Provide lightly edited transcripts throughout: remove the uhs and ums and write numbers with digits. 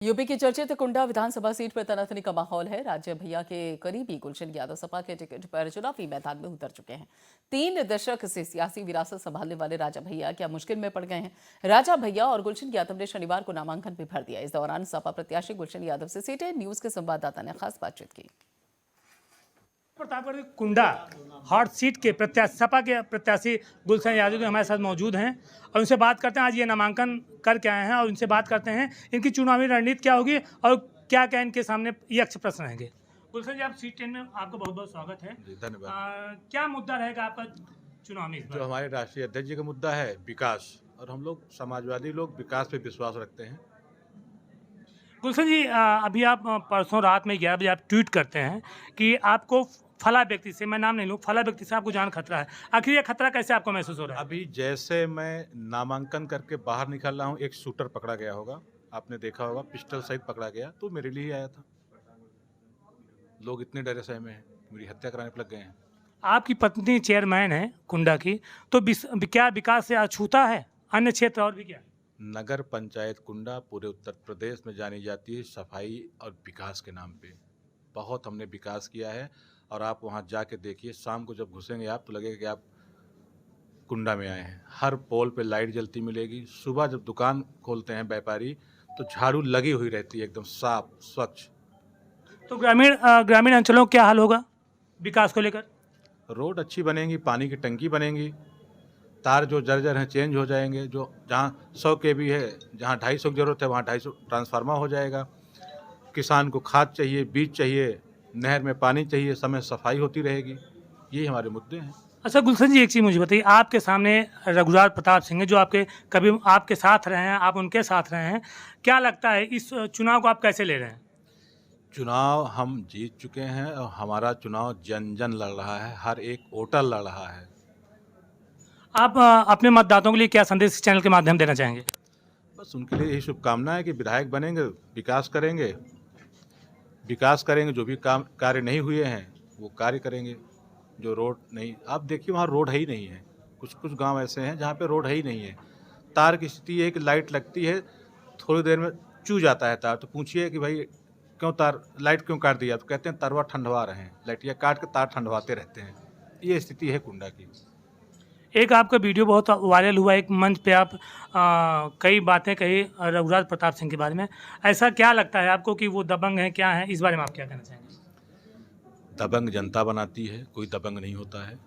UP की चर्चित कुंडा विधानसभा seat पर तनातनी का माहौल है। राज्य भैया के करीबी गुलशन यादव सपा के टिकट पर चुनावी मैदान में उतर चुके हैं। 3 दशक से सियासी विरासत संभालने वाले राजा भैया क्या मुश्किल में पड़ गए हैं। राजा भैया और गुलशन यादव ने शनिवार को नामांकन भी भर दिया। इस दौरान सपा प्रत्याशी गुलशन यादव से सीटे न्यूज के संवाददाता ने खास बातचीत की। प्रतापगढ़ के कुंडा हॉट सीट के प्रत्याशी सपा के प्रत्याशी गुलशन यादव भी हमारे साथ मौजूद हैं और उनसे बात करते हैं। आज ये नामांकन करके आए हैं और उनसे बात करते हैं इनकी चुनावी रणनीति क्या होगी और क्या क्या इनके सामने यक्ष प्रश्न रहेंगे। गुलशन जी, आप सीट 10 में आपका बहुत बहुत स्वागत है। धन्यवाद। क्या मुद्दा रहेगा आपका चुनाव में इस बार? जो हमारे राष्ट्रीय अध्यक्ष जी का मुद्दा है विकास, और हम लोग समाजवादी लोग विकास पे विश्वास रखते हैं। गुलशन जी, अभी आप परसों रात में 11 बजे आप ट्वीट करते हैं कि आपको फला व्यक्ति से, मैं नाम नहीं लूँ, फला व्यक्ति से आपको जान खतरा है। आखिर ये खतरा कैसे आपको महसूस हो रहा है? अभी जैसे मैं नामांकन करके बाहर निकल रहा हूँ, एक शूटर पकड़ा गया होगा, आपने देखा होगा, पिस्टल सहित पकड़ा गया, तो मेरे लिए ही आया था। लोग इतने डरे सहमे हैं, मेरी हत्या कराने पर लग गए हैं। आपकी पत्नी चेयरमैन है कुंडा की, तो क्या विकास से अछूता है? अन्य क्षेत्र और भी क्या? नगर पंचायत कुंडा पूरे उत्तर प्रदेश में जानी जाती है सफाई और विकास के नाम पे। बहुत हमने विकास किया है और आप वहाँ जाके देखिए, शाम को जब घुसेंगे आप तो लगेगा कि आप कुंडा में आए हैं। हर पोल पे लाइट जलती मिलेगी। सुबह जब दुकान खोलते हैं व्यापारी तो झाड़ू लगी हुई रहती है, एकदम साफ स्वच्छ। तो ग्रामीण अंचलों का क्या हाल होगा विकास को लेकर? रोड अच्छी बनेंगी, पानी की टंकी बनेंगी, तार जो जर्जर हैं चेंज हो जाएंगे, जो जहाँ 100 kV है, जहाँ 250 की ज़रूरत है वहाँ 250 ट्रांसफार्मर हो जाएगा। किसान को खाद चाहिए, बीज चाहिए, नहर में पानी चाहिए, समय सफाई होती रहेगी। यही हमारे मुद्दे हैं। अच्छा गुलशन जी, एक चीज़ मुझे बताइए, आपके सामने रघुराज प्रताप सिंह है जो कभी आपके साथ रहे हैं, आप उनके साथ रहे हैं। क्या लगता है इस चुनाव को आप कैसे ले रहे हैं? चुनाव हम जीत चुके हैं और हमारा चुनाव जन जन लड़ रहा है, हर एक वोटर लड़ रहा है। आप अपने मतदाताओं के लिए क्या संदेश इस चैनल के माध्यम देना चाहेंगे? बस उनके लिए यही शुभकामना है कि विधायक बनेंगे, विकास करेंगे, जो भी काम कार्य नहीं हुए हैं वो कार्य करेंगे। जो रोड नहीं, आप देखिए वहाँ रोड है ही नहीं है। कुछ कुछ गांव ऐसे हैं जहाँ पे रोड है ही नहीं है। तार की स्थिति है कि लाइट लगती है, थोड़ी देर में चू जाता है तार, तो पूछिए कि भाई क्यों तार लाइट क्यों काट दिया, तो कहते हैं तरवा ठंडवा रहे हैं, लाइटिया काट के तार ठंडवाते रहते हैं। ये स्थिति है कुंडा की। एक आपका वीडियो बहुत वायरल हुआ, एक मंच पे आप कई बातें कही रघुराज प्रताप सिंह के बारे में। ऐसा क्या लगता है आपको कि वो दबंग हैं, क्या हैं? इस बारे में आप क्या कहना चाहेंगे? दबंग जनता बनाती है, कोई दबंग नहीं होता है।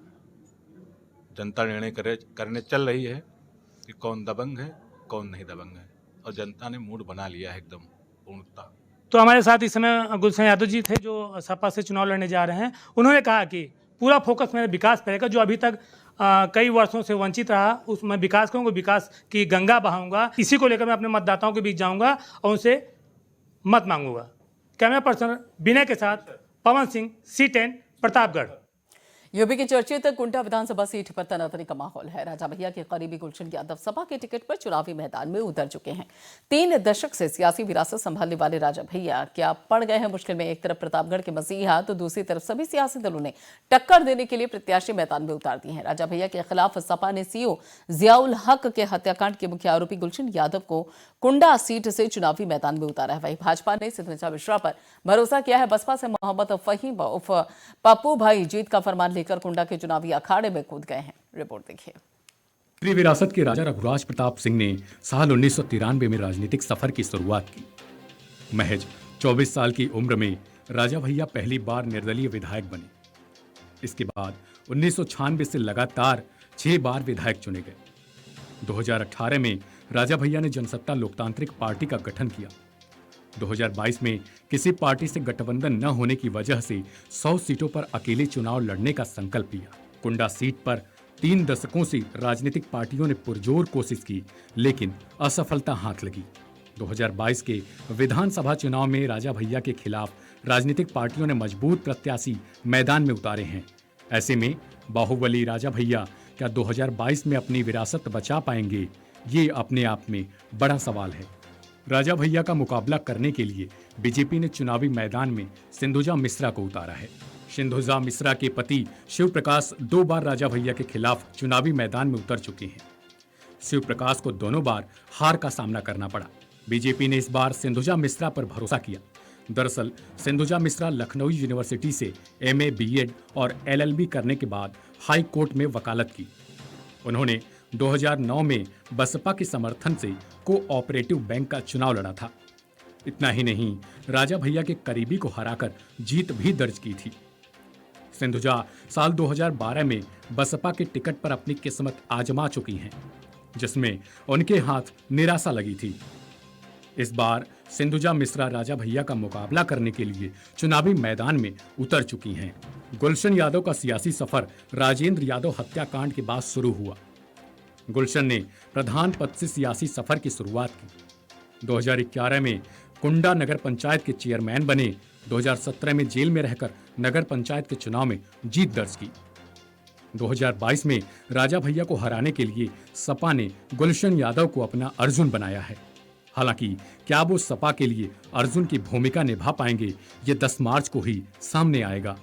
जनता निर्णय करने चल रही है कि कौन दबंग है कौन नहीं दबंग है, और जनता ने मूड बना लिया है एकदम पूर्णतः। तो हमारे साथ इस समय गुलशन यादव जी थे जो सपा से चुनाव लड़ने जा रहे हैं। उन्होंने कहा कि पूरा फोकस मेरे विकास पर रहेगा, जो अभी तक कई वर्षों से वंचित रहा उसमें विकास करूँगा, विकास की गंगा बहाऊंगा। इसी को लेकर मैं अपने मतदाताओं के बीच जाऊंगा और उनसे मत मांगूंगा। कैमरा पर्सन विनय के साथ पवन सिंह, C10 प्रतापगढ़। यूपी की चर्चित कुंडा विधानसभा सीट पर तनातनी का माहौल है। राजा भैया के करीबी गुलशन यादव सपा के टिकट पर चुनावी मैदान में उतर चुके हैं। 3 दशक से सियासी विरासत संभालने वाले राजा भैया क्या पड़ गए हैं मुश्किल में। एक तरफ प्रतापगढ़ के मसीहा तो दूसरी तरफ सभी सियासी दलों ने टक्कर देने के लिए प्रत्याशी मैदान में उतार दिए हैं। राजा भैया के खिलाफ सपा ने सीओ जियाउल हक के हत्याकांड के मुख्य आरोपी गुलशन यादव को कुंडा सीट से चुनावी मैदान में उतारा है। वहीं भाजपा ने सिद्धेश्वर मिश्रा पर भरोसा किया है। बसपा से मोहम्मद फहीम उर्फ पप्पू भाई जीत का फरमान लेकर कुंडा के चुनावी अखाड़े में कूद गए हैं। रिपोर्ट देखिए। उत्तरी विरासत के राजा रघुराज प्रताप सिंह ने साल 1993 में राजनीतिक सफर की शुरुआत की। महज 24 साल की उम्र में राजा भैया पहली बार निर्दलीय विधायक बने। इसके बाद 1996 से लगातार 6 बार विधायक चुने गए। 2018 में राजा भैया ने जनसत्ता लोकतांत्रिक पार्टी का गठन किया। 2022 में किसी पार्टी से गठबंधन न होने की वजह से 100 सीटों पर अकेले चुनाव लड़ने का संकल्प लिया। कुंडा सीट पर 3 दशकों से राजनीतिक पार्टियों ने पुरजोर कोशिश की, लेकिन असफलता हाथ लगी। 2022 के विधानसभा चुनाव में राजा भैया के खिलाफ राजनीतिक पार्टियों ने मजबूत प्रत्याशी मैदान में उतारे हैं। ऐसे में बाहुबली राजा भैया क्या 2022 में अपनी विरासत बचा पाएंगे, ये अपने आप में बड़ा सवाल है। राजा भैया का मुकाबला करने के लिए बीजेपी ने चुनावी मैदान में सिंधुजा मिश्रा को उतारा है। सिंधुजा मिश्रा के पति शिव प्रकाश 2 बार राजा भैया के खिलाफ चुनावी मैदान में उतर चुके हैं। शिव प्रकाश को दोनों बार हार का सामना करना पड़ा। बीजेपी ने इस बार सिंधुजा मिश्रा पर भरोसा किया। दरअसल सिंधुजा मिश्रा लखनऊ यूनिवर्सिटी से एमए, बीएड और एलएलबी करने के बाद हाई कोर्ट में वकालत की। उन्होंने 2009 में बसपा के समर्थन से कोऑपरेटिव बैंक का चुनाव लड़ा था। इतना ही नहीं, राजा भैया के करीबी को हराकर जीत भी दर्ज की थी। सिंधुजा साल 2012 में बसपा के टिकट पर अपनी किस्मत आजमा चुकी हैं, जिसमें उनके हाथ निराशा लगी थी। इस बार सिंधुजा मिश्रा राजा भैया का मुकाबला करने के लिए चुनावी मैदान में उतर चुकी हैं। गुलशन यादव का सियासी सफर राजेंद्र यादव हत्याकांड के बाद शुरू हुआ। गुलशन ने प्रधान पद से सियासी सफर की शुरुआत की। 2011 में कुंडा नगर पंचायत के चेयरमैन बने। 2017 में जेल में रहकर नगर पंचायत के चुनाव में जीत दर्ज की। 2022 में राजा भैया को हराने के लिए सपा ने गुलशन यादव को अपना अर्जुन बनाया है। हालांकि क्या वो सपा के लिए अर्जुन की भूमिका निभा पाएंगे, ये 10 मार्च को ही सामने आएगा।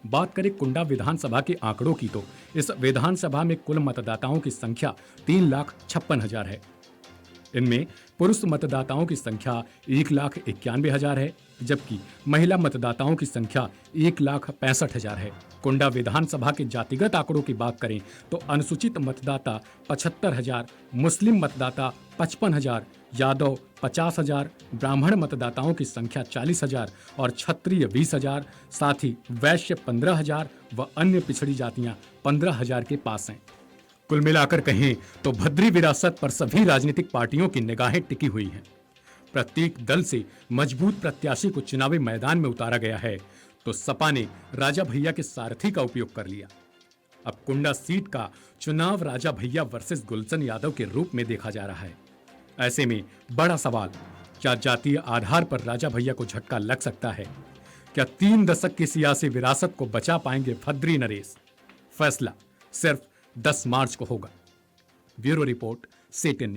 बात करें कुंडा विधानसभा के आंकड़ों की तो इस विधानसभा में कुल मतदाताओं की संख्या 3,56,000 है। इनमें पुरुष मतदाताओं की संख्या 1,91,000 है, जबकि महिला मतदाताओं की संख्या 1,65,000 है। कुंडा विधानसभा के जातिगत आंकड़ों की बात करें तो अनुसूचित मतदाता 75,000, मुस्लिम मतदाता 55,000, यादव 50,000, ब्राह्मण मतदाताओं की संख्या 40,000 और क्षत्रिय 20,000, साथ ही वैश्य 15,000 व अन्य पिछड़ी जातियां 15,000 के पास हैं। कुल मिलाकर कहें तो भद्री विरासत पर सभी राजनीतिक पार्टियों की निगाहें टिकी हुई हैं। प्रत्येक दल से मजबूत प्रत्याशी को चुनावी मैदान में उतारा गया है, तो सपा ने राजा भैया के सारथी का उपयोग कर लिया। अब कुंडा सीट का चुनाव राजा भैया वर्सेस गुलशन यादव के रूप में देखा जा रहा है। ऐसे में बड़ा सवाल, क्या जातीय आधार पर राजा भैया को झटका लग सकता है? क्या 3 दशक की सियासी विरासत को बचा पाएंगे भद्री नरेश? फैसला सिर्फ 10 मार्च को होगा। Bureau report, CTN news.